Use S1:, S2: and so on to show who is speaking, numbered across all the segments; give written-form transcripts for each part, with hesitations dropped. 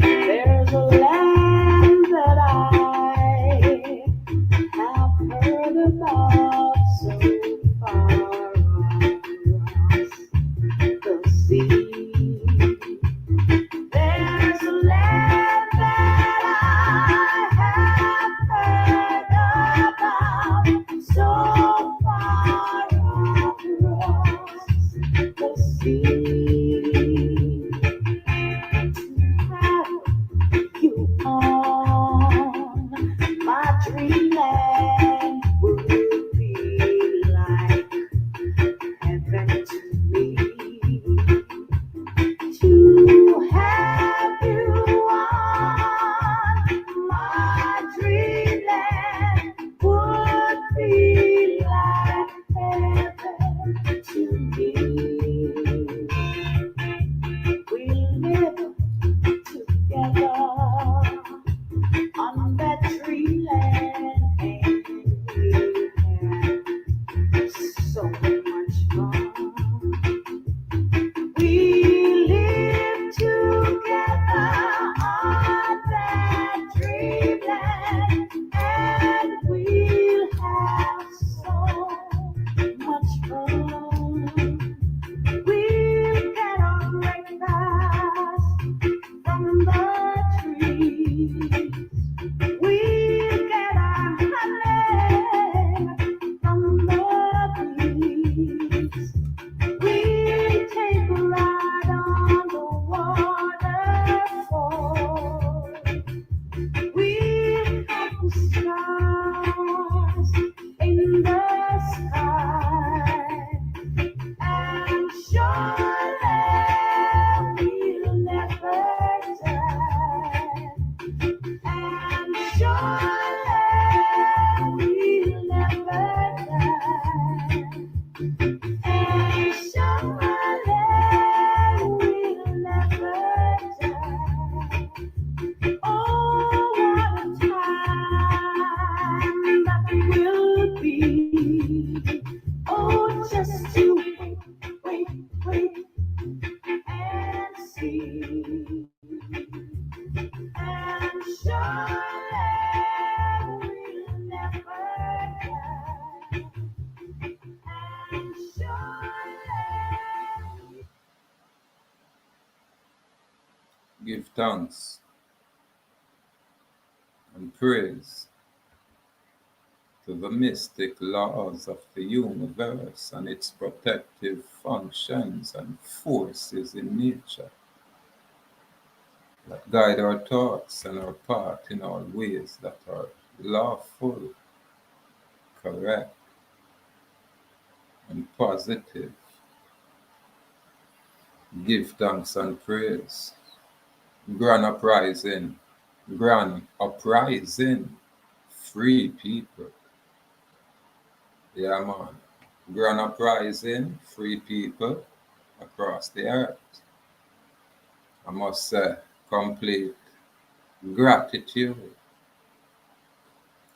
S1: There's a land that I have heard about so far across the sea. There's a land that I have heard about so far across the sea. You on my dreamland would be like heaven to me. To have you on my dreamland would be like heaven to me. We live together on that dreamland, and we have so much fun. We live together on that dreamland, and we'll have so much fun. We'll get our breakfast from the trees. We'll get our honey from the bees. We'll take a ride on the waterfall. We'll count the stars in the sky, and surely we'll never die. And surely we'll never die. And surely we'll never die. Oh, what a time that will be. Oh, just to wait and see. And surely we'll never die. And surely.
S2: Give thanks and praise to the mystic laws of the universe and its protective functions and forces in nature that guide our thoughts and our path in all ways that are lawful, correct, and positive. Give thanks and praise. Grand uprising, free people. Yeah, man. Grand uprising, free people across the earth. I must say, complete gratitude.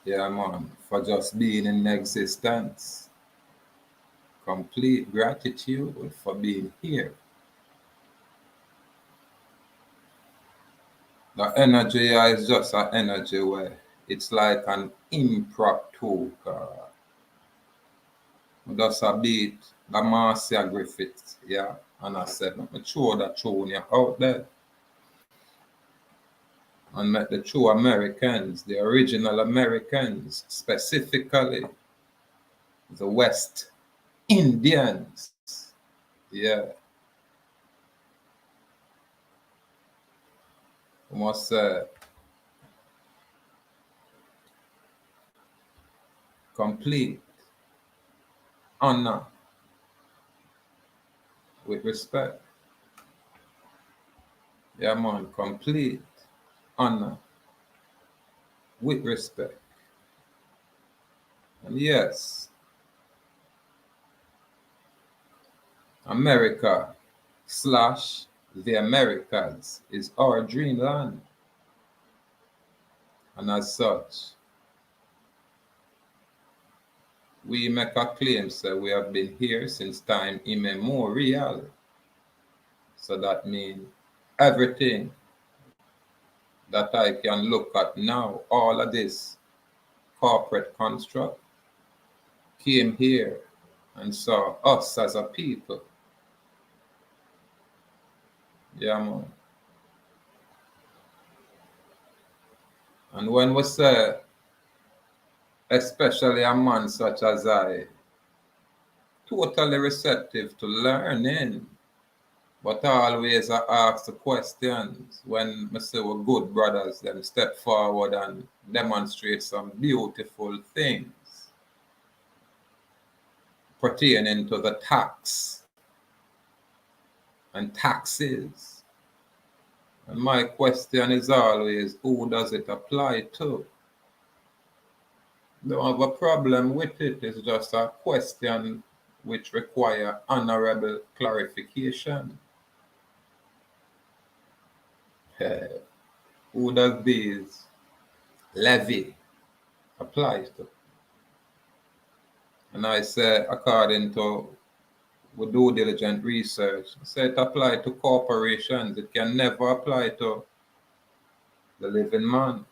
S2: Yeah, man, for just being in existence. Complete gratitude for being here. The energy is just an energy where it's like an impromptu card. Just a beat the Marcia Griffith, yeah, and I said, let me throw that tune out there. And met the true Americans, the original Americans, specifically the West Indians. Yeah. I must say, complete honor with respect. Yeah, man, complete honor with respect. And yes, America slash the Americas is our dreamland. And as such, we make a claim that we have been here since time immemorial. So that means everything that I can look at now, all of this corporate construct came here and saw us as a people. Yeah, man. And when we say, especially a man such as I, totally receptive to learning, but always I ask the questions when I say we're good brothers, them step forward and demonstrate some beautiful things pertaining to the tax and taxes. And my question is always, who does it apply to? Don't have a problem with it. It's just a question which require honorable clarification. Who does this levy apply to? And I say, according to we due diligent research, say it apply to corporations. It can never apply to the living man.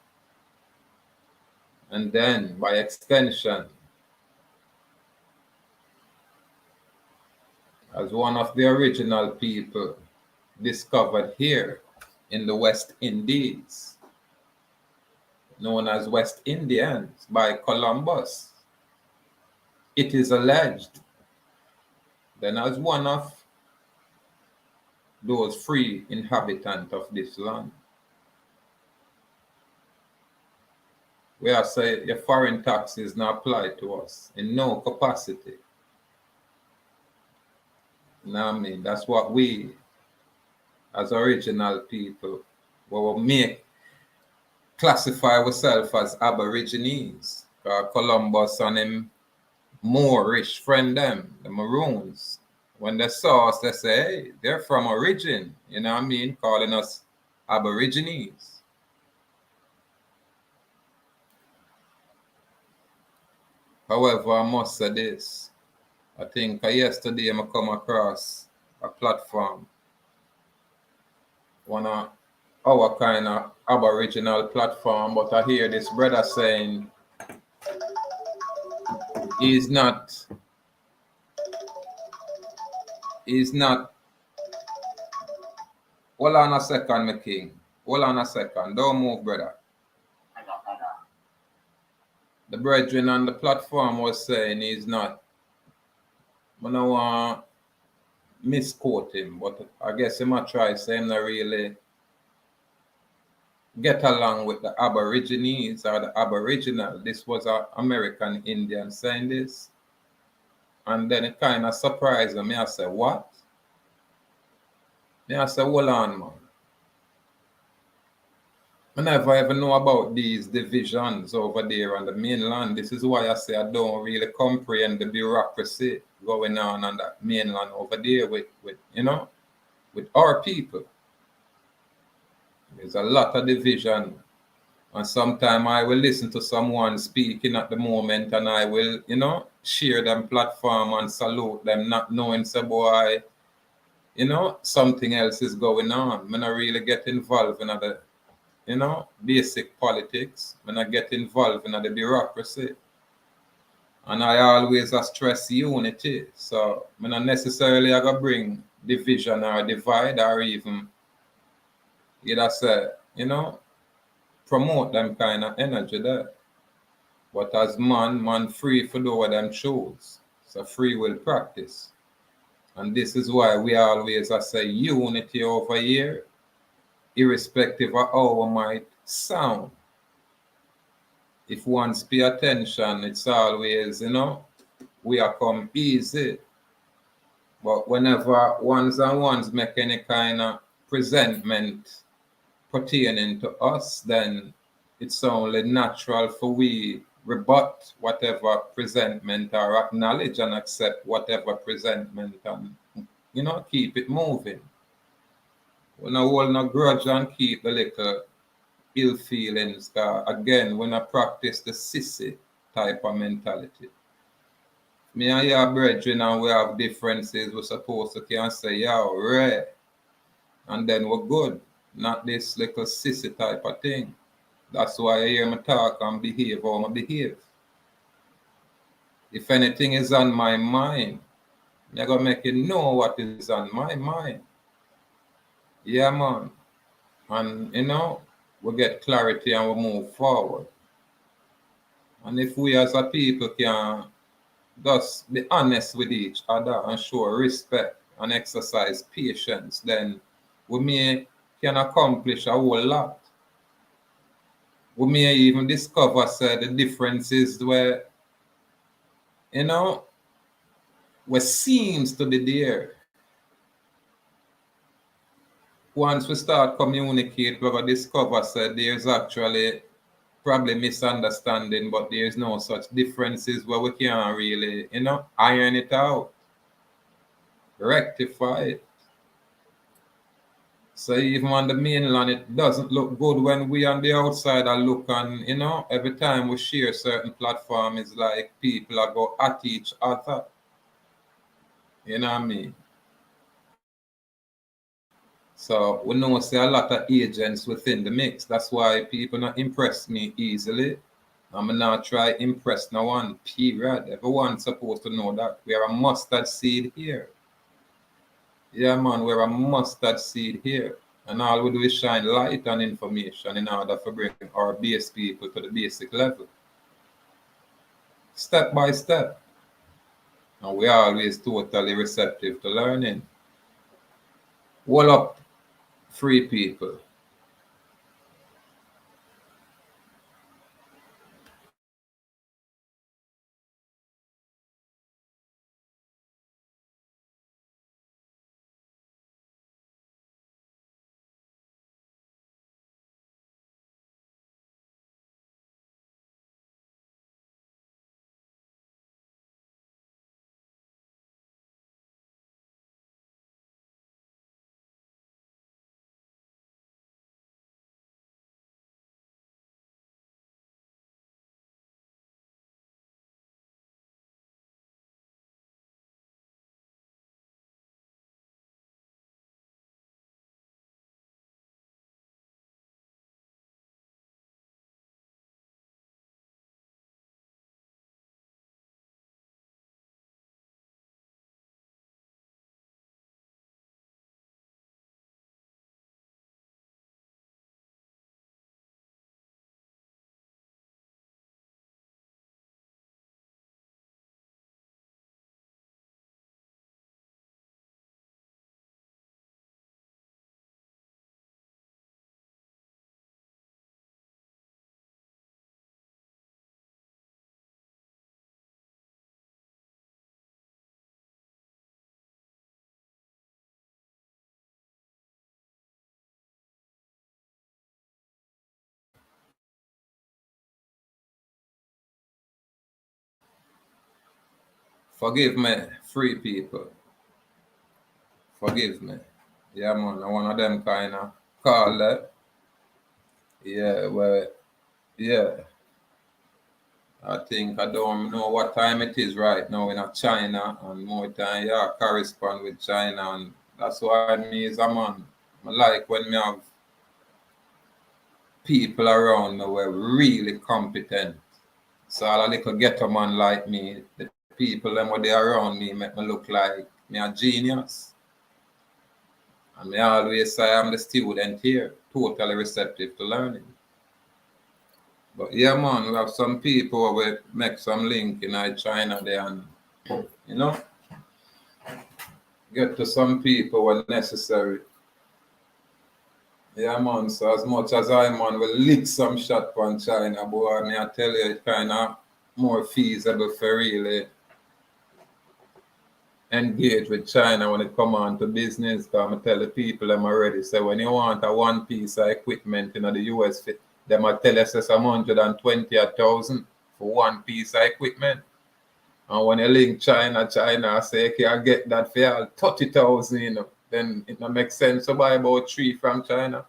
S2: And then, by extension, as one of the original people discovered here in the West Indies, known as West Indians by Columbus, it is alleged, then as one of those free inhabitants of this land, we are saying your foreign taxes not applied to us in no capacity. You know what I mean? That's what we, as original people, will make classify ourselves as Aborigines. Columbus and him Moorish friend them, the Maroons. When they saw us, they say, hey, they're from origin, you know what I mean? Calling us Aborigines. However, I must say this. I think yesterday I come across a platform, one of our kind of Aboriginal platform, but I hear this brother saying he's not, hold on a second, my king. Hold on a second. Don't move, brother. The brethren on the platform was saying he's not. I don't want to misquote him, but I guess he might try saying not really get along with the Aborigines or the Aboriginal. This was an American Indian saying this. And then it kind of surprised me. I said, what? I said, hold on, man. I never ever know about these divisions over there on the mainland. This is why I say I don't really comprehend the bureaucracy going on that mainland over there with with our people. There's a lot of division. And sometimes I will listen to someone speaking at the moment and I will, share them platform and salute them, not knowing, say, boy, something else is going on. I'm not really get involved in the basic politics. When I get involved in the bureaucracy. And I always stress unity. So I'm not necessarily going to bring division or divide or even either say, promote them kind of energy there. But as man free for do what them choose. So free will practice. And this is why we always say unity over here, irrespective of how we might sound. If one's pay attention, it's always, we are come easy. But whenever ones and ones make any kind of presentment pertaining to us, then it's only natural for we rebut whatever presentment or acknowledge and accept whatever presentment and, you know, keep it moving. We don't hold no grudge and keep the little ill feelings. Again, when I practice the sissy type of mentality. Me and your brethren and we have differences, we're supposed to can say, yo, right. And then we're good. Not this little sissy type of thing. That's why you hear me talk and behave how I behave. If anything is on my mind, I'm going to make you know what is on my mind. Yeah, man. And, you know, we get clarity and we move forward. And if we as a people can just be honest with each other and show respect and exercise patience, then we can accomplish a whole lot. We may even discover the differences where, you know, what seems to be there. Once we start communicate, we're going to discover there's actually probably misunderstanding, but there's no such differences where we can't really, you know, iron it out, rectify it. So even on the mainland, it doesn't look good when we on the outside are look, and, you know, every time we share certain platform, it's like people are go at each other. You know what I mean? So we know a lot of agents within the mix. That's why people not impress me easily. I'm not try impress no one, period. Everyone's supposed to know that. We are a mustard seed here. Yeah, man, we're a mustard seed here. And all we do is shine light and information in order to bring our base people to the basic level. Step by step. And we're always totally receptive to learning. Wall up, free people. Forgive me, free people. Forgive me. Yeah, man, I'm one of them kind of call that. Yeah, well, yeah. I think I don't know what time it is right now in China, and more time, yeah, correspond with China, and that's why me is a man. I like when me have people around me who are really competent. So all a little ghetto man like me, the people them what they around me make me look like me a genius. And me always say I'm the student here, totally receptive to learning. But yeah, man, we have some people who make some link in China there and, you know, get to some people when necessary. Yeah, man, so as much as I, man, will lick some shot on China, boy, me I tell you, it's kind of more feasible for really, you know, get to some people when necessary. Yeah, man, so as much as I, man, will lick some shot on China, boy, me I tell you, it's kind of more feasible for really, you know, get to some people when necessary. Yeah, man, so as much as I, man, will lick some shot on China, boy, me I tell you, it's kind of more feasible for really, engage with China when it come on to business. Because I tell the people them already say when you want a one piece of equipment in the US, them I tell us it's 120,000 for one piece of equipment. And when you link China, China say okay, I get that for all 30,000, you know. Then it don't make sense to buy about 3 from China.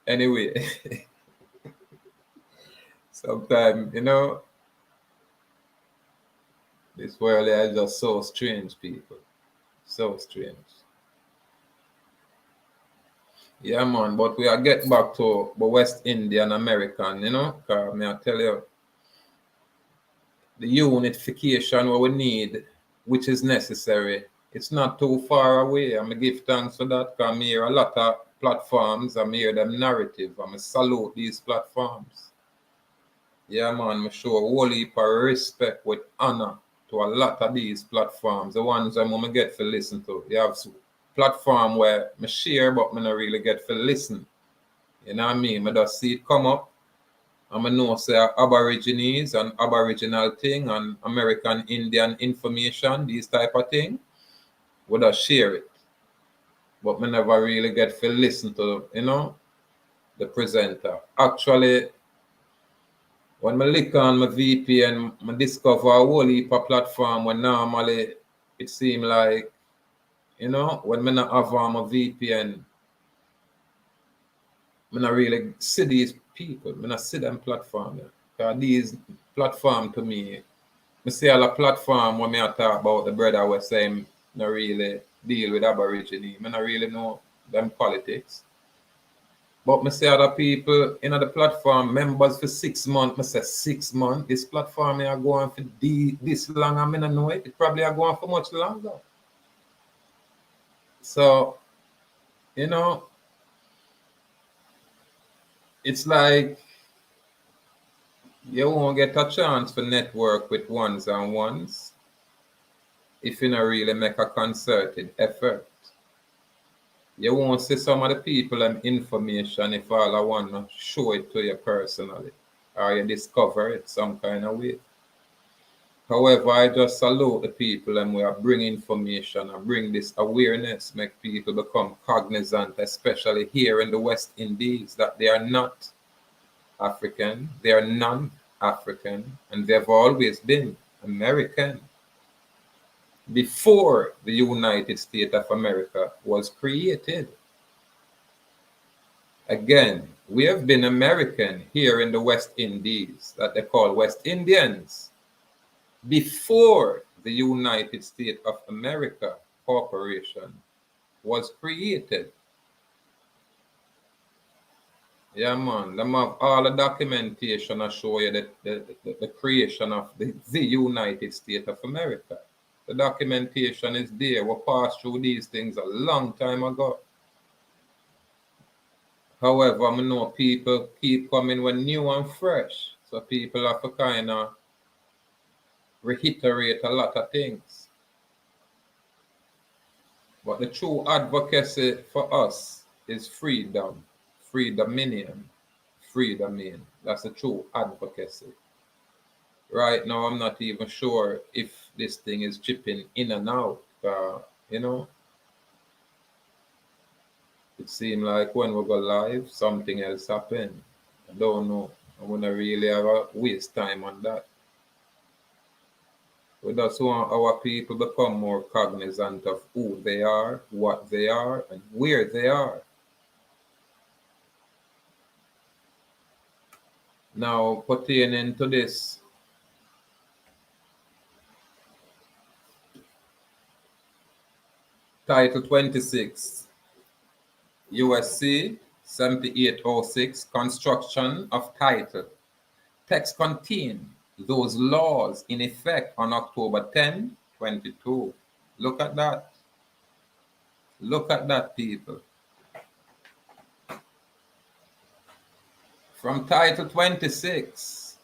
S2: Anyway, sometimes, you know, this world is just so strange, people. So strange. Yeah, man, but we are get back to the West Indian American, you know, because I tell you, the unification what we need, which is necessary, it's not too far away. I'm going to give thanks for that because I hear a lot of platforms, I hear them narrative, I'm going to salute these platforms. Yeah, man, I show a whole heap of respect with honor to a lot of these platforms, the ones I'm going to get to listen to. You have platform where I share, but I don't really get to listen. You know what I mean? I just see it come up. And I know say Aborigines and Aboriginal thing and American Indian information, these type of thing, would I share it. But I never really get to listen to, you know, the presenter. Actually, when I look on my VPN, I discover a whole heap of platform when normally it seems like, you know, when I not have on my VPN, I not really see these people. I not see them platform. Because these platform to me, I see all the platform when I talk about the brother was saying not really deal with Aborigine. I not really know them politics. But I see other people in the platform, members for 6 months. I say 6 months. This platform are going for this long. I don't know it. It probably are going for much longer. So, you know, it's like you won't get a chance to network with ones and ones if you don't really make a concerted effort. You won't see some of the people and information if all I want to show it to you personally or you discover it some kind of way. However, I just salute the people and we are bring information and bring this awareness, make people become cognizant, especially here in the West Indies, that they are not African, they are non-African, and they've always been American. Before the United States of America was created. Again, we have been American here in the West Indies that they call West Indians before the United States of America Corporation was created. Yeah, man, them have all the documentation I show you the creation of the United States of America. The documentation is there. We passed through these things a long time ago. However, I know people keep coming with new and fresh. So people have to kind of reiterate a lot of things. But the true advocacy for us is freedom, free dominion, free domain. That's the true advocacy. Right now, I'm not even sure if this thing is chipping in and out. You know, it seemed like when we go live, something else happened. I don't know. I want to really have a waste time on that. We just want our people become more cognizant of who they are, what they are, and where they are. Now, pertaining to this, Title 26, USC 7806, Construction of Title. Text contain those laws in effect on October 10, 22. Look at that. Look at that, people. From Title 26,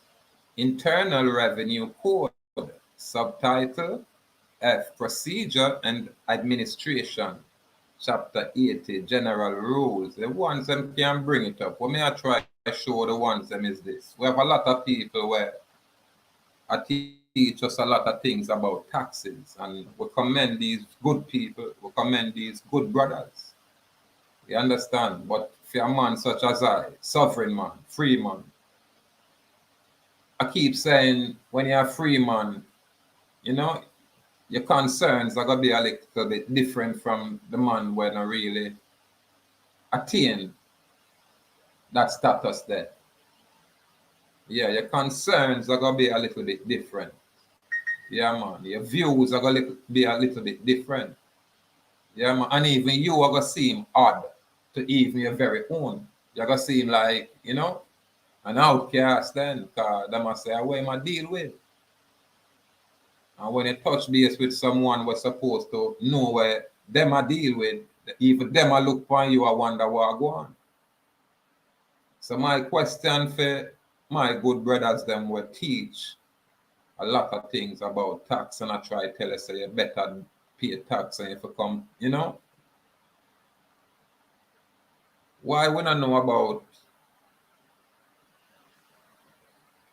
S2: Internal Revenue Code, Subtitle F, Procedure and Administration, Chapter 80, General Rules. The ones them can bring it up. What may I try to show the ones them is this. We have a lot of people where I teach teach us a lot of things about taxes, and we commend these good people, we commend these good brothers. You understand? But for a man such as I, sovereign man, free man, I keep saying when you're a free man, you know, your concerns are gonna be a little bit different from the man when I really attain that status there. Yeah, your concerns are gonna be a little bit different. Yeah, man. Your views are gonna be a little bit different. Yeah, man. And even you are gonna seem odd to even your very own. You're gonna seem like, you know, an outcast then, cause they must say, what am I deal with? And when you touch base with someone we're supposed to know where them I deal with, even them I look upon you, I wonder what I go on. So my question for my good brothers them will teach a lot of things about tax, and I try to tell us you better pay tax and if you come, you know. Why when I know about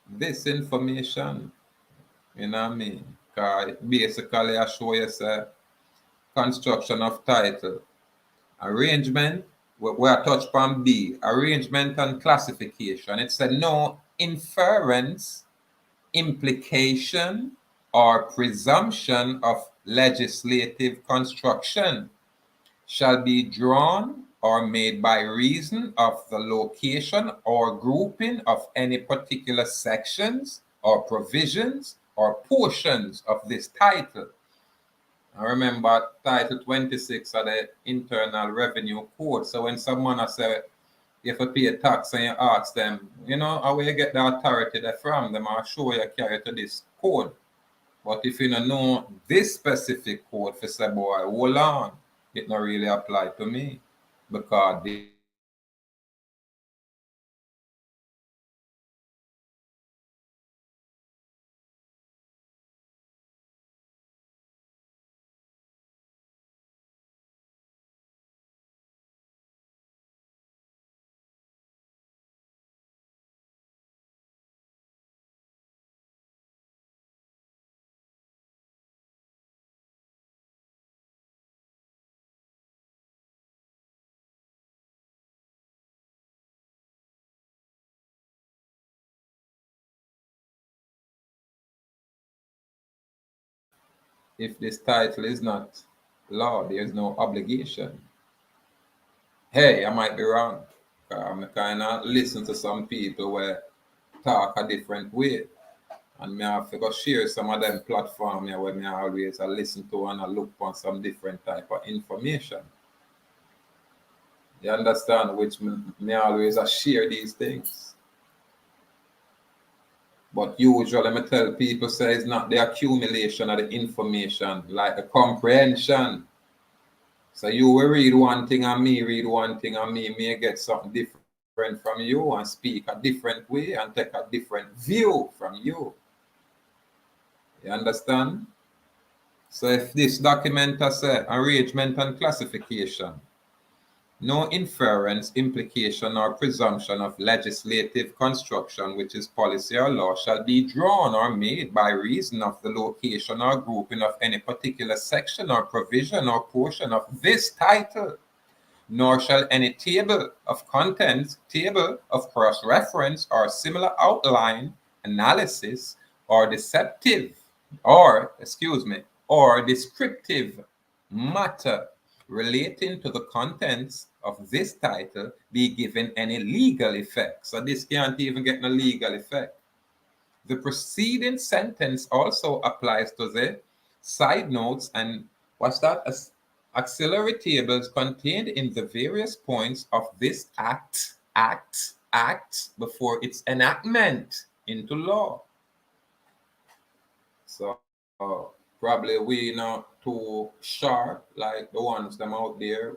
S2: this information, you know what I mean? Because basically I show you say construction of title, arrangement, where I touch upon B, arrangement and classification. It said no inference, implication, or presumption of legislative construction shall be drawn or made by reason of the location or grouping of any particular sections or provisions or portions of this title. I remember Title 26 of the Internal Revenue Code. So when someone has said, if you pay a tax and you ask them, you know, how will you get the authority there from? Them are sure you carry to this code. But if you don't know this specific code, for say, boy, hold on, it not really apply to me. Because if this title is not law, there's no obligation. Hey, I might be wrong. I'm kind of listen to some people where talk a different way. And me have to go share some of them platform here where me always I listen to and I look for some different type of information. You understand? Which me always I share these things. But usually me tell people say it's not the accumulation of the information, like the comprehension. So you will read one thing and me read one thing and me may get something different from you and speak a different way and take a different view from you. You understand? So if this document has a arrangement and classification, no inference, implication, or presumption of legislative construction, which is policy or law, shall be drawn or made by reason of the location or grouping of any particular section or provision or portion of this title, nor shall any table of contents, table of cross-reference, or similar outline, analysis, or descriptive matter relating to the contents of this title be given any legal effect. So this can't even get no legal effect. The preceding sentence also applies to the side notes and what's that? Auxiliary tables contained in the various points of this act before its enactment into law. So probably we not too sharp like the ones them out there.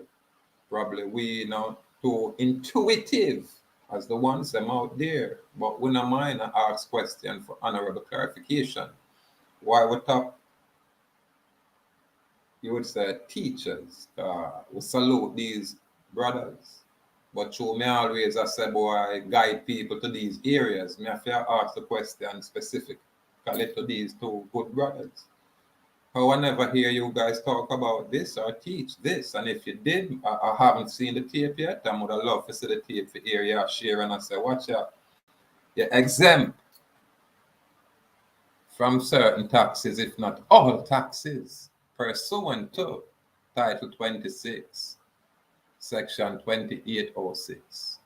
S2: Probably we not too intuitive as the ones them out there. But we not mind to ask question for honorable clarification. Why we top, you would say teachers. We salute these brothers. But through me always I say, boy, I guide people to these areas. Me have to ask the question specific. specifically to these two good brothers. How I never hear you guys talk about this or teach this. And if you did, I haven't seen the tape yet. I would have loved to see the tape for area share and I say, watch out. You're exempt from certain taxes, if not all taxes, pursuant to Title 26, Section 2806.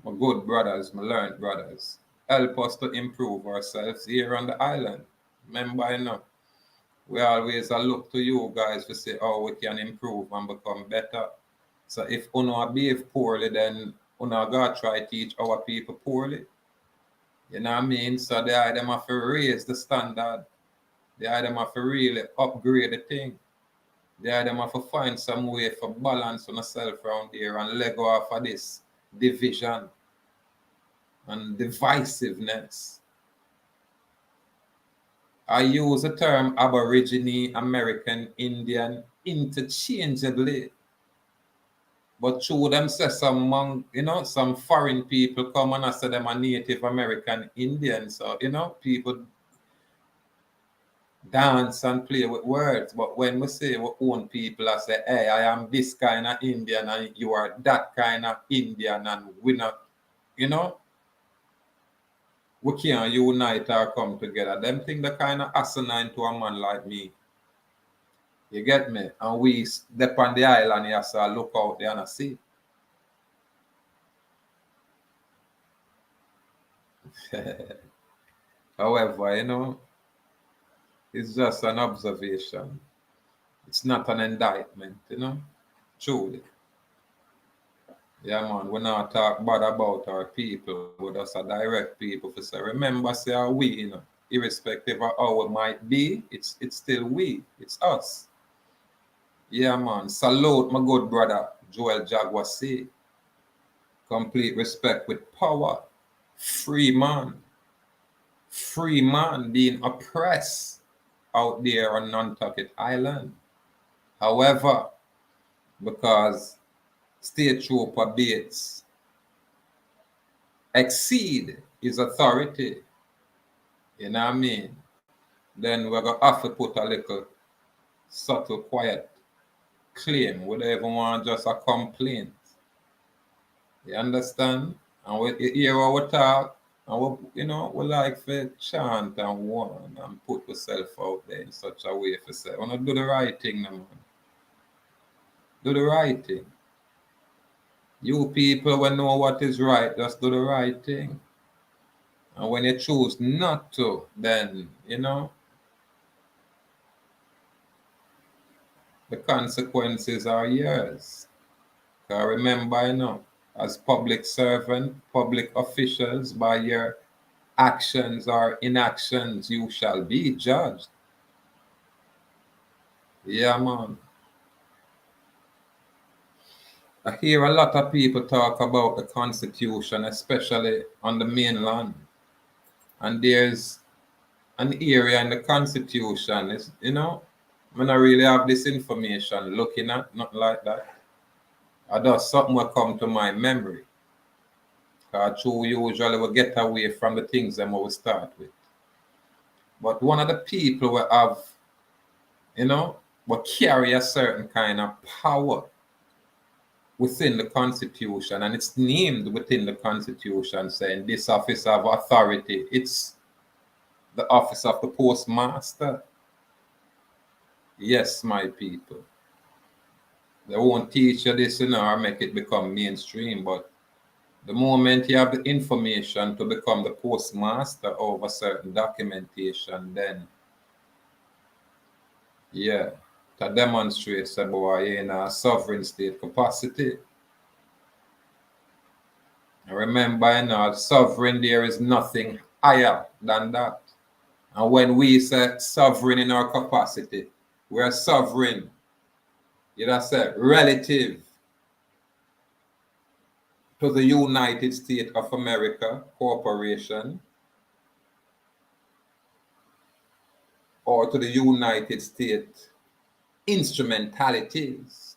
S2: My good brothers, my learned brothers, help us to improve ourselves here on the island. Remember, you know, we always look to you guys to say how we can improve and become better. So if you behave poorly, then you gotta try to teach our people poorly. You know what I mean? So they them have to raise the standard. They them have to really upgrade the thing. They them have to find some way for balance on yourself around here and let go off of this division and divisiveness. I use the term Aborigine, American, Indian interchangeably. But through them say some some foreign people come and I say them a Native American Indian. So, people dance and play with words. But when we say we own people, I say, hey, I am this kind of Indian and you are that kind of Indian, and we not, we can't unite or come together. Them think the kind of asinine to a man like me. You get me? And we step on the island here, so I look out there and I see. However, it's just an observation. It's not an indictment, truly. Yeah, man, we not talk bad about our people. We just direct people to say, remember, say, are we, irrespective of how it might be, it's still we. It's us. Yeah, man. Salute my good brother, Joel Jagwasi. Complete respect with power. Free man. Free man being oppressed out there on Nantucket Island. However, because State Trooper Bates exceed his authority, you know what I mean? Then we're going to have to put a little subtle, quiet claim. We don't even want just a complaint. You understand? And we hear our talk, and we like to chant and warn and put ourselves out there in such a way to say, I want to do the right thing, man. Do the right thing. You people will know what is right, just do the right thing. And when you choose not to, then, the consequences are yours. Because remember, as public servant, public officials, by your actions or inactions, you shall be judged. Yeah, man. I hear a lot of people talk about the Constitution, especially on the mainland. And there's an area in the Constitution, I don't really have this information looking at, not like that. I just something will come to my memory. Because usually we get away from the things that we start with. But one of the people will have, will carry a certain kind of power within the Constitution, and it's named within the Constitution, saying this office of authority, it's the office of the postmaster. Yes, my people. They won't teach you this, or make it become mainstream, but the moment you have the information to become the postmaster over certain documentation, then, yeah, that demonstrates that boy in a sovereign state capacity. And remember, sovereign, there is nothing higher than that. And when we say sovereign in our capacity, we are sovereign, say, relative to the United States of America Corporation or to the United States instrumentalities.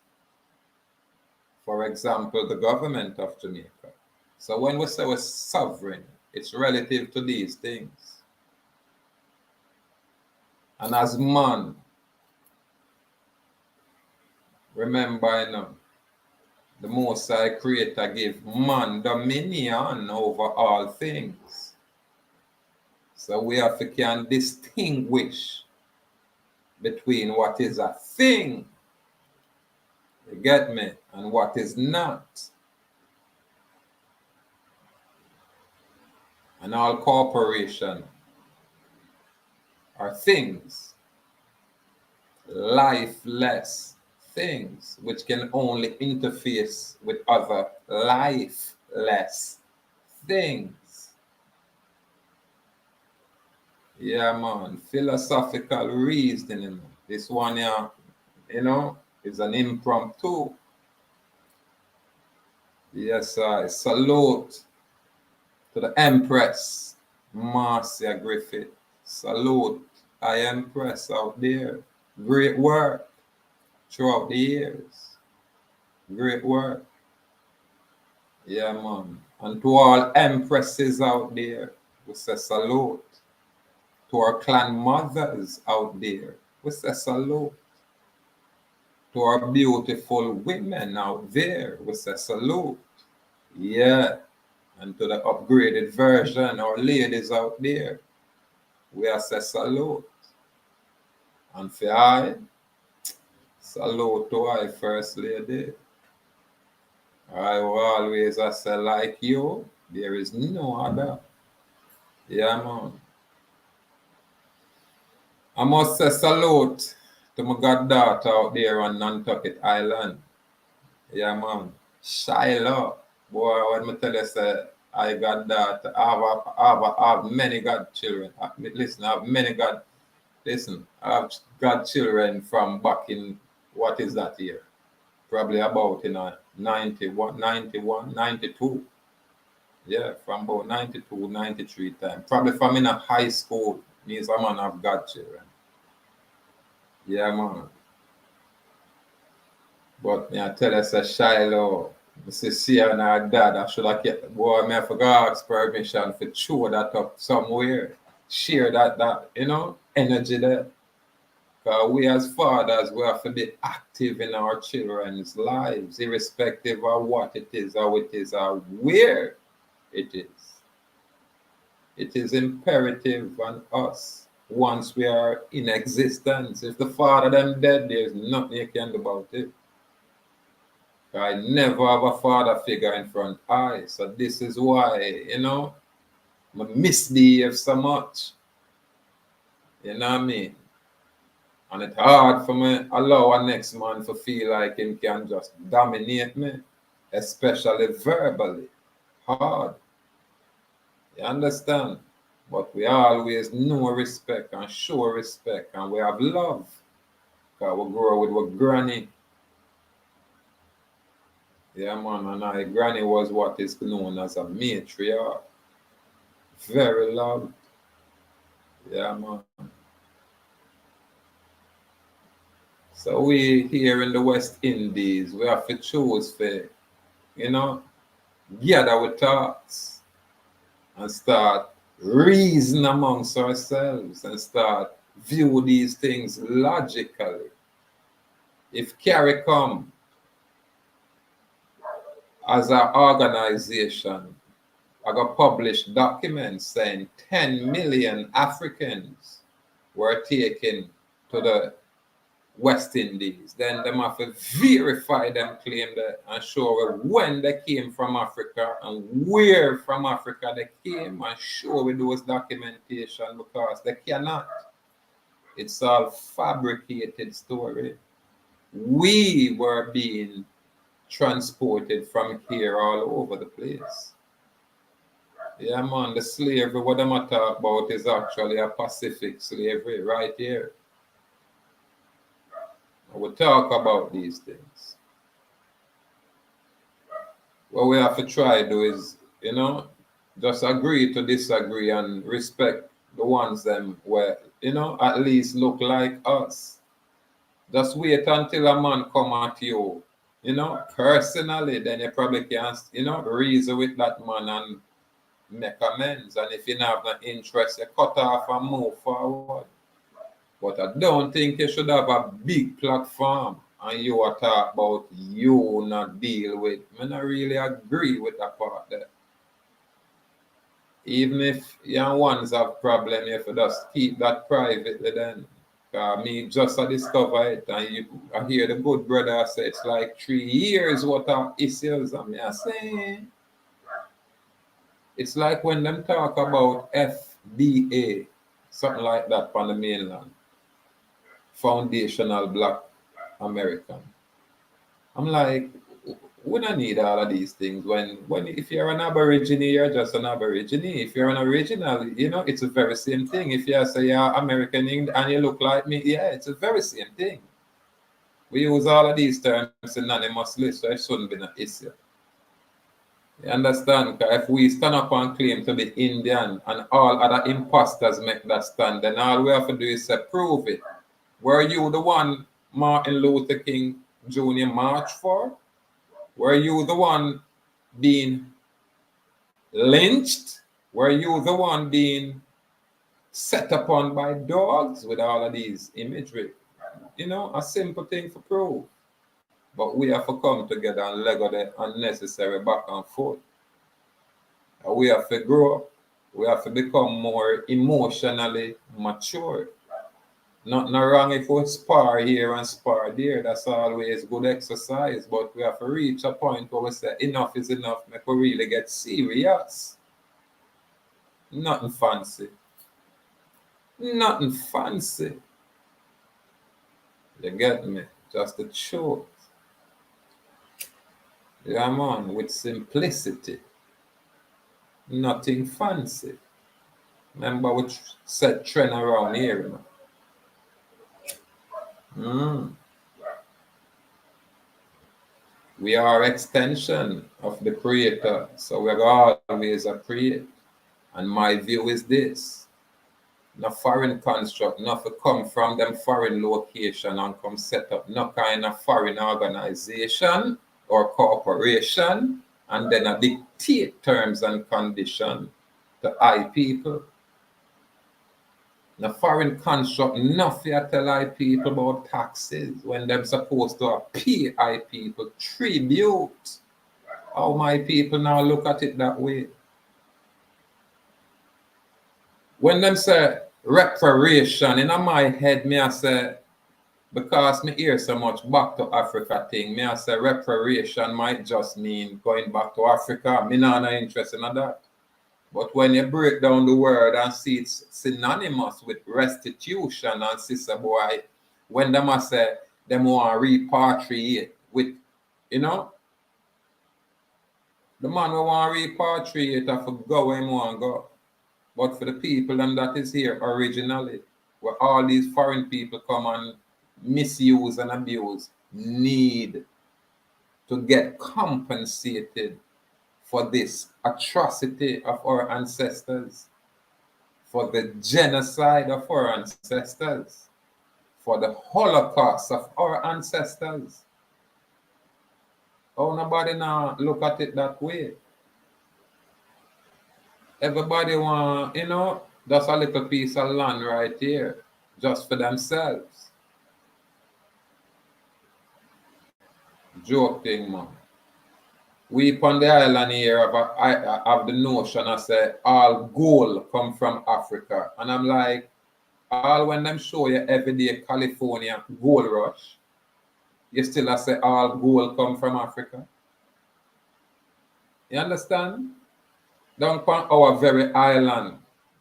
S2: For example, the government of Jamaica. So when we say we're sovereign, It's relative to these things. And as man, remember, you know, the Most High Creator give man dominion over all things. So we have to can distinguish between what is a thing, you get me, and what is not. And all corporation are things, lifeless things, which can only interface with other lifeless things. Yeah, man. Philosophical reasoning. This one here, you know, is an impromptu. Yes, I salute to the Empress, Marcia Griffith. Salute. I Empress out there. Great work throughout the years. Great work. Yeah, man. And to all Empresses out there, we say salute. To our clan mothers out there, we say salute. To our beautiful women out there, we say salute. Yeah. And to the upgraded version, our ladies out there, we say salute. And for I, salute to our First Lady. I will always say, like you, there is no other. Yeah, man. I must say salute to my goddaughter out there on Nantucket Island. Yeah, man. Shiloh. Boy, when me tell you, say, I got that. I have many godchildren. Listen, I have many god. Listen, I have godchildren from back in, what is that year? Probably about in 91, 91, 92. Yeah, from about 92, 93 time. Probably from in a high school. Means a man have godchildren. Yeah, man. But me I tell us a Shiloh, I say see her and her dad, I should have kept, boy, me I forgot ask permission for throw that up somewhere. Share that, you know, energy there. Because we as fathers, we have to be active in our children's lives, irrespective of what it is, how it is, or where it is. It is imperative on us once we are in existence. If the father them dead, there's nothing you can do about it. I never have a father figure in front of me. So this is why, you know, I misbehave so much. You know what I mean? And it's hard for me allow a next man to feel like he can just dominate me, especially verbally. Hard. You understand? But we always know respect and show respect, and we have love. Because we grow with our granny. Yeah, man, and our granny was what is known as a matriarch. Very loved. Yeah, man. So we here in the West Indies, we have to choose for, you know, gather with thoughts and start reason amongst ourselves and start view these things logically. If carry come as an organization, I got published documents saying 10 million Africans were taken to the West Indies. Then them have to verify them claim that and show when they came from Africa and where from Africa they came and show with those documentation because they cannot. It's all fabricated story. We were being transported from here all over the place. Yeah, man, the slavery, what I'm talking about is actually a Pacific slavery right here. We'll talk about these things. What we have to try to do is, you know, just agree to disagree and respect the ones them where, you know, at least look like us. Just wait until a man come at you, you know, personally, then you probably can, you know, reason with that man and make amends. And if you don't have no interest, you cut off and move forward. But I don't think you should have a big platform and you are talk about you not deal with. I don't really agree with that part there. Even if your ones have problem, you have to just keep that privately then. Me just I discover it and I hear the good brother say it's like 3 years what are issues. And me I say it's like when them talk about FDA, something like that on the mainland. Foundational Black American. I'm like, we don't need all of these things. When if you're an Aborigine, you're just an Aborigine. If you're an original, you know, it's the very same thing. If you say you're American and you look like me, yeah, it's the very same thing. We use all of these terms synonymously, so it shouldn't be an issue. You understand? Because if we stand up and claim to be Indian and all other imposters make that stand, then all we have to do is say, prove it. Were you the one Martin Luther King Jr. marched for? Were you the one being lynched? Were you the one being set upon by dogs with all of these imagery? You know, a simple thing to prove. But we have to come together and let go the unnecessary back and forth. And we have to grow. We have to become more emotionally mature. Nothing wrong if we spar here and spar there. That's always good exercise. But we have to reach a point where we say enough is enough. Make we really get serious. Nothing fancy. Nothing fancy. You get me? Just the truth. Yeah, man, with simplicity. Nothing fancy. Remember we set trend around here, you know. We are extension of the creator, so we're always a create. And my view is this: no foreign construct, nothing come from them foreign location and come set up no kind of foreign organization or corporation and then a dictate terms and conditions to I people. The foreign construct nothing tell I people about taxes when them supposed to pay I people tribute. How my people now look at it that way? When them say reparation, in my head, me I say, because me hear so much back to Africa thing, me I say reparation might just mean going back to Africa. Me not interested in that. But when you break down the word and see it's synonymous with restitution and sister boy, when them I say them want to repatriate with, you know, the man who want to repatriate have to go where he want to go. But for the people them that is here originally, where all these foreign people come and misuse and abuse, need to get compensated for this atrocity of our ancestors, for the genocide of our ancestors, for the Holocaust of our ancestors. Oh, nobody now look at it that way. Everybody want, you know, just a little piece of land right here, just for themselves. Joke thing, man. We on the island here have the notion I say all gold come from Africa. And I'm like, all when them show you everyday California gold rush, you still I say all gold come from Africa. You understand? Down on our very island,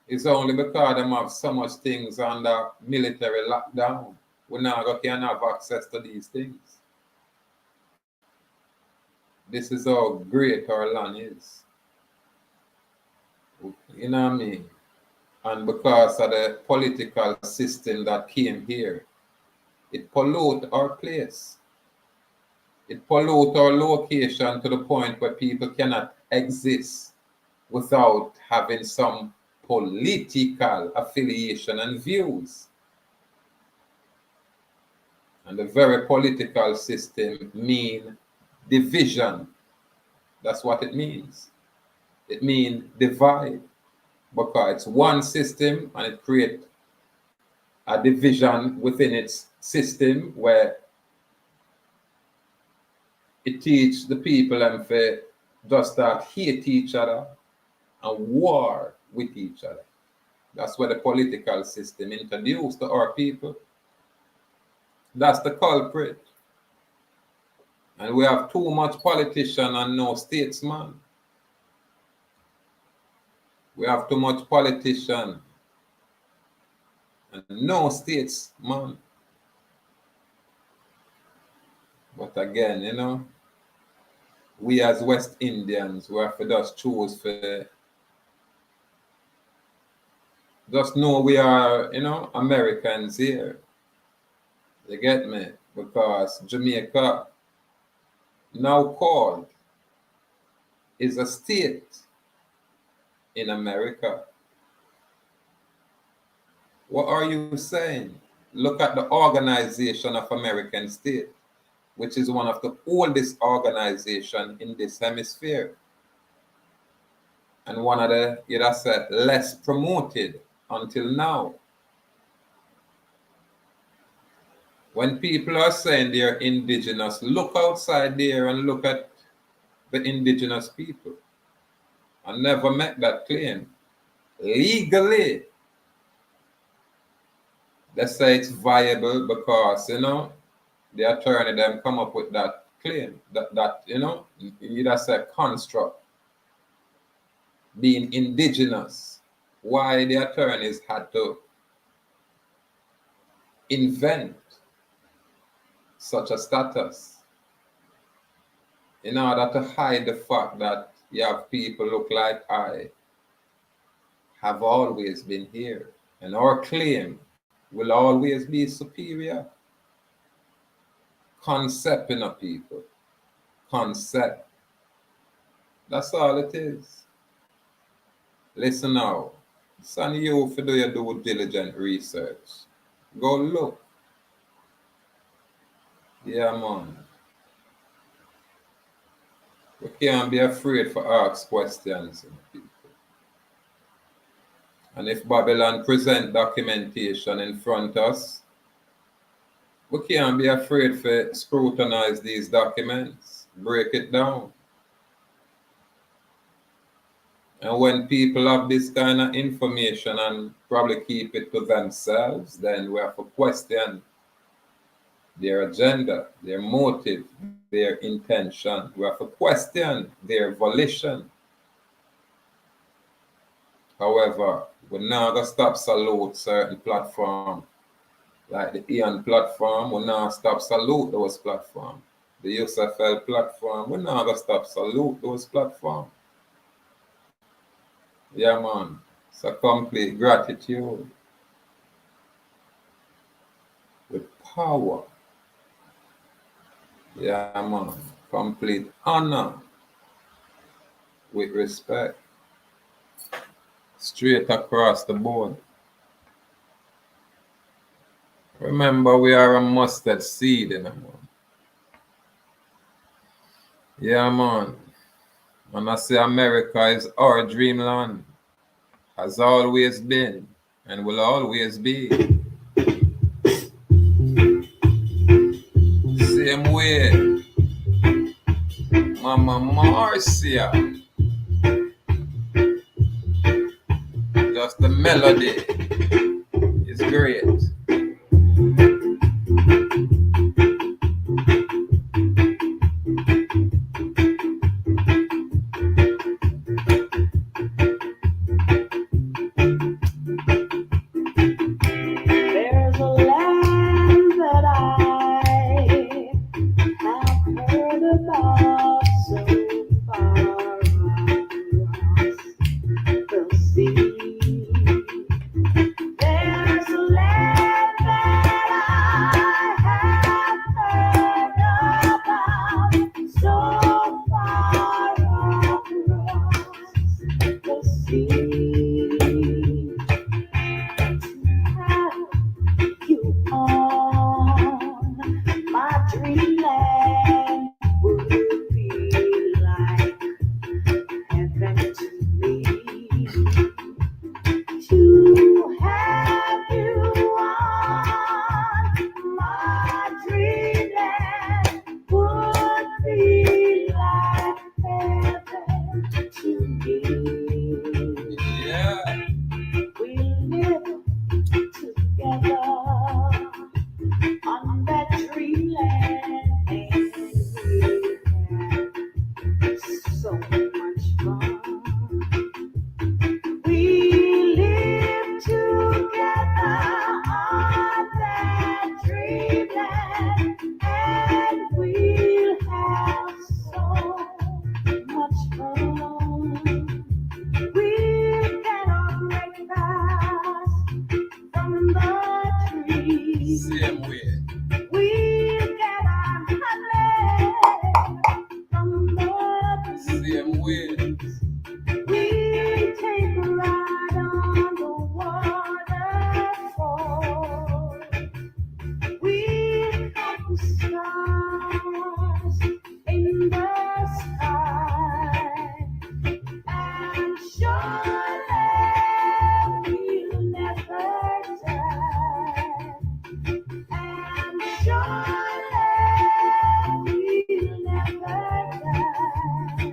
S2: it's only because them have so much things under military lockdown. We now can have access to these things. This is how great our land is. You know what I mean? And because of the political system that came here, it pollutes our place. It pollutes our location to the point where people cannot exist without having some political affiliation and views. And the very political system means division. That's what it means. It means divide, because it's one system and it creates a division within its system where it teaches the people and for just start hate each other and war with each other. That's what the political system introduced to our people. That's the culprit. And we have too much politician and no statesman. We have too much politician and no statesman. But again, you know, we as West Indians, we have to just choose for, just know we are, you know, Americans here. You get me? Because Jamaica, now called, is a state in America. What are you saying? Look at the Organization of American States, which is one of the oldest organizations in this hemisphere. And one of the, you'd have said, less promoted until now. When people are saying they're indigenous, look outside there and look at the indigenous people. I never make that claim. Legally, they say it's viable because, you know, the attorney them come up with that claim, that you know, you just say construct, being indigenous. Why the attorneys had to invent such a status in order to hide the fact that you have people look like I have always been here, and our claim will always be superior. Concept in a people. Concept. That's all it is. Listen now. It's on you to do your due diligent research. Go look. Yeah, man. We can't be afraid to ask questions. And if Babylon present documentation in front of us, we can't be afraid to scrutinize these documents, break it down. And when people have this kind of information and probably keep it to themselves, then we have to question their agenda, their motive, their intention. We have to question their volition. However, we're not going to stop salute certain platforms, like the Ian platform. We're not stop salute those platforms. The USFL platform, we're not going to stop salute those platforms. Yeah, man. It's a complete gratitude with power. Yeah, man. Complete honor with respect. Straight across the board. Remember, we are a mustard seed, you know, man. Yeah, man. And I say America is our dreamland. Has always been and will always be. Same way, Mama Marcia. Just the melody is great.
S1: There's a land that I have heard about so far across the sea.
S2: Same way.
S1: We get our honey from the
S2: Same way.
S1: we take a ride on the waterfall. We got the stars in the sky, and surely we'll never die. And surely we'll never die.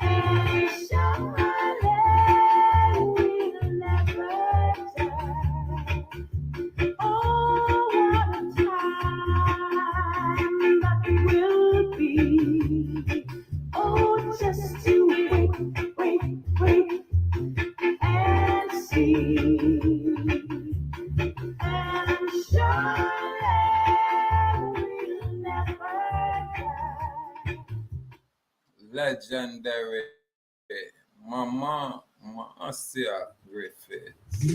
S1: And surely we'll never die. Oh, what a time that will be. Oh, just to wait and see. And surely we'll never die.
S2: Legendary Mama Marcia Griffiths.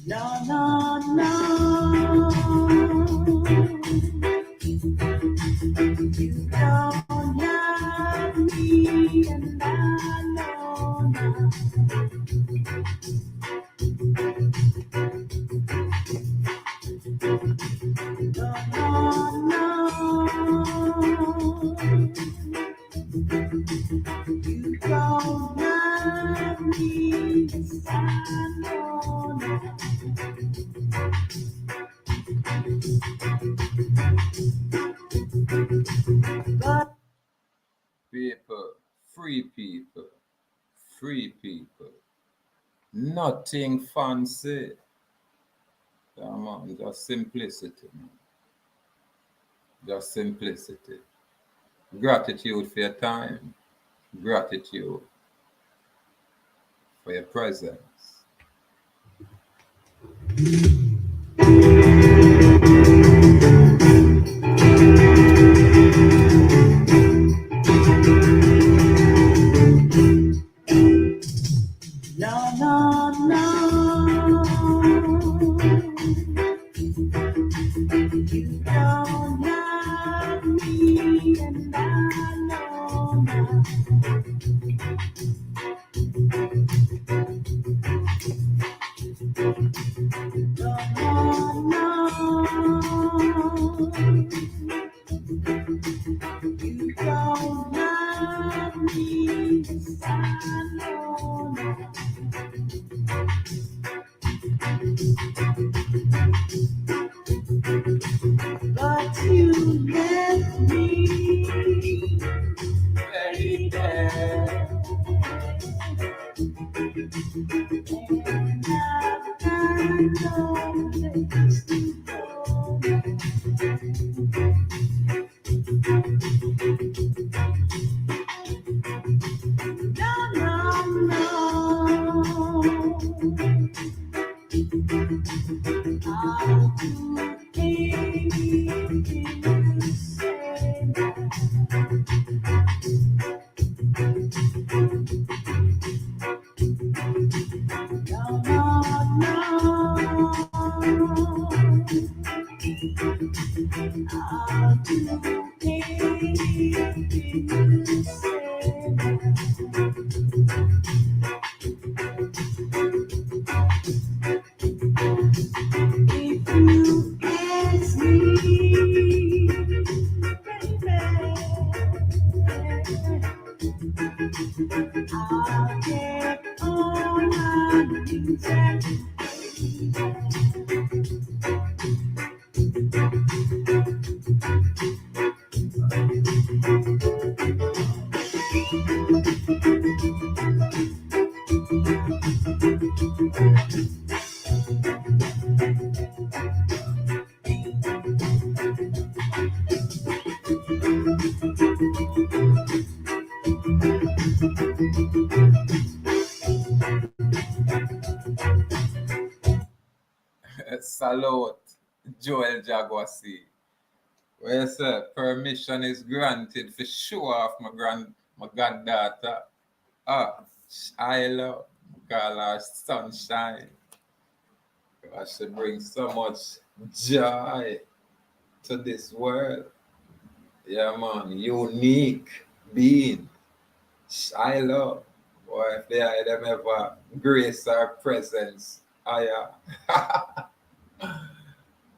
S1: No, no, no. You don't love me, and I know now. No, no, you don't love me, yes, I know now. But
S2: People, free people. Nothing fancy. Come on, just simplicity, man. Just simplicity. Gratitude for your time. Gratitude for your presence.
S1: no, no, no. You don't love me, and I know now. No, no, you don't love me, yes, I know now. But you left me
S2: Very dead.
S1: and I've got no place to go. No, no, no. I'll do anything you say now. No, no, no. I'll do anything you say now. If you ask me, baby, I'll get on my knees and
S2: Salute, Joel Jaguasi. Where you say permission is granted for show off my goddaughter. Ah, I love call her sunshine. Because she brings so much joy to this world. Yeah, man, unique being. I love. Or if they had them ever grace our presence, I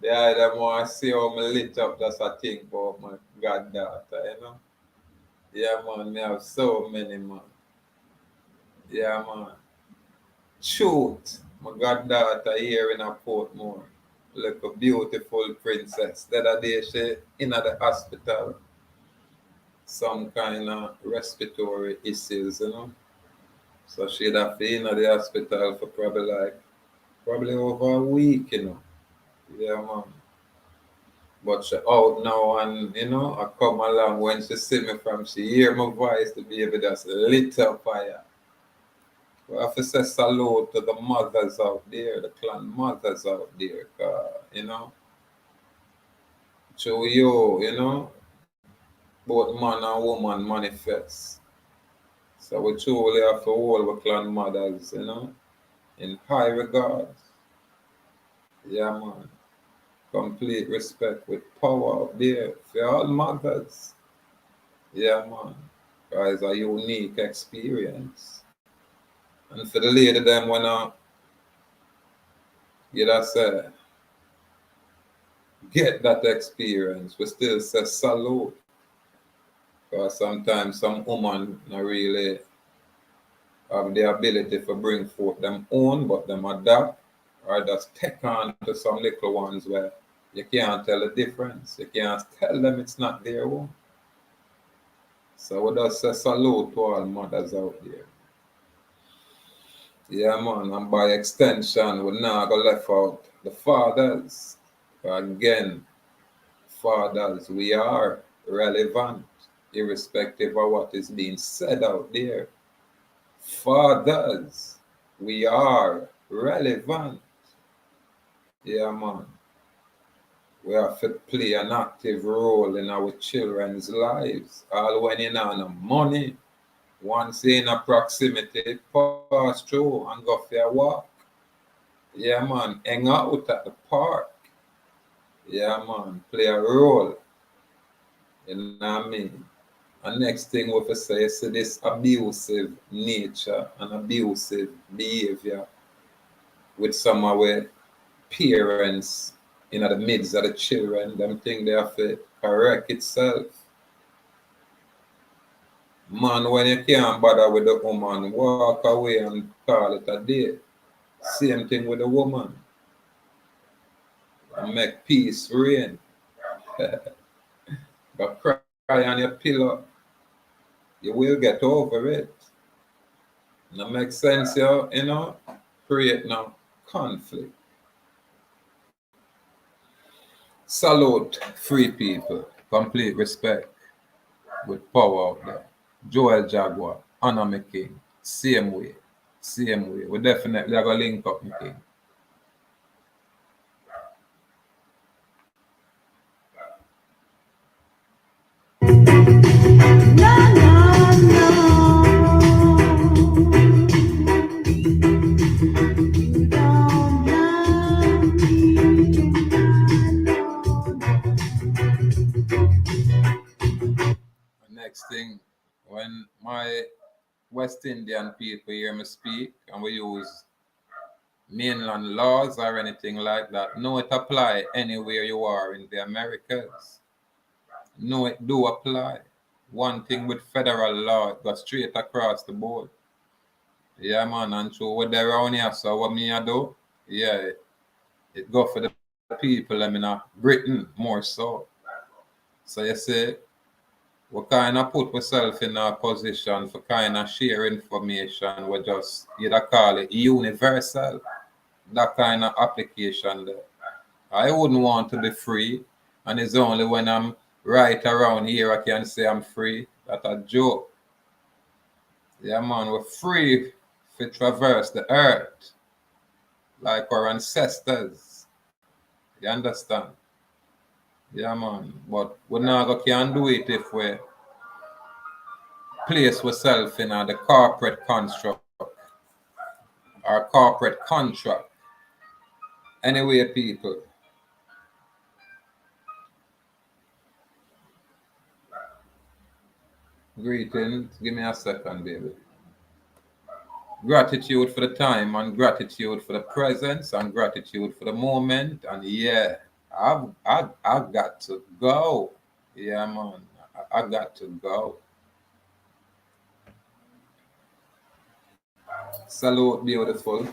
S2: they had them want to see how me lit up. That's a thing about my goddaughter, you know. Yeah, man, me have so many, man. Yeah, man. Truth. My goddaughter here in a Portmore. Like a beautiful princess. The other day she in the hospital. Some kind of respiratory issues, you know. So she'd have been in the hospital for probably over a week, you know. Yeah, man. But she out now and I come along when she see me from she hear my voice, the baby just lit up fire. We have to say salute to the mothers out there, the clan mothers out there, through both man and woman manifest. So we truly have to hold the clan mothers, in high regards. Yeah, man. Complete respect with power out there for all mothers. Yeah, man. It's a unique experience. And for the lady them when you just get that experience, we still say salute. Because sometimes some woman not really have the ability to bring forth them own, but them adapt or just take on to some little ones where you can't tell the difference. You can't tell them it's not their own. So we just say salute to all mothers out there. Yeah, man, and by extension, we're not going to left out the fathers. Again, fathers, we are relevant, irrespective of what is being said out there. Fathers, we are relevant. Yeah, man. We have to play an active role in our children's lives. All when you know no money, once in a proximity, pass through and go for a walk. Yeah, man. Hang out at the park. Yeah, man. Play a role. You know what I mean? And next thing we have to say is this abusive nature and abusive behavior with some of our parents in the midst of the children, them think they have to correct itself. Man, when you can't bother with the woman, walk away and call it a day. Same thing with the woman. And make peace reign. But cry on your pillow. You will get over it. That makes sense, create no conflict. Salute free people. Complete respect with power out there. Joel Jaguar, Anna McKing, same way. Same way. We definitely are going to link up, McKing.
S1: No, no, no. You don't love me.
S2: Next thing, when my West Indian people hear me speak and we use mainland laws or anything like that, no, it apply anywhere you are in the Americas. No, it do apply. One thing with federal law, it goes straight across the board. Yeah, man, and so what they around here, so what me I do? Yeah, it go for the people, I mean, Britain more so. So you see, we kind of put ourselves in a position for kind of share information. We just either call it universal, that kind of application there. I wouldn't want to be free, and it's only when I'm right around here I can say I'm free. That's a joke. Yeah, man, we're free to traverse the earth like our ancestors. You understand? Yeah, man. But we not can do it if we place ourselves in the corporate construct or corporate contract. Anyway, people. Greetings. Give me a second, baby. Gratitude for the time and gratitude for the presence and gratitude for the moment. And yeah, I've got to go. Yeah, man. I got to go. Salute, beautiful.